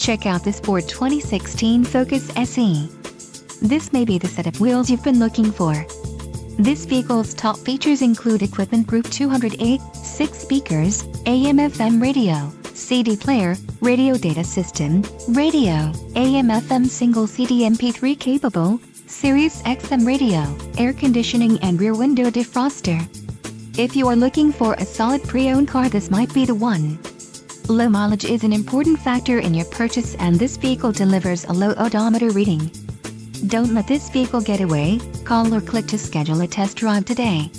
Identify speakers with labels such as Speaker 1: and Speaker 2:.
Speaker 1: Check out this Ford 2016 Focus SE. This may be the set of wheels you've been looking for. This vehicle's top features include Equipment Group 208, 6 speakers, AM/FM radio, CD player, radio data system, radio, AM/FM single CD MP3 capable, SiriusXM Radio, air conditioning and rear window defroster. If you are looking for a solid pre-owned car, this might be the one. Low mileage is an important factor in your purchase, and this vehicle delivers a low odometer reading. Don't let this vehicle get away. Call or click to schedule a test drive today.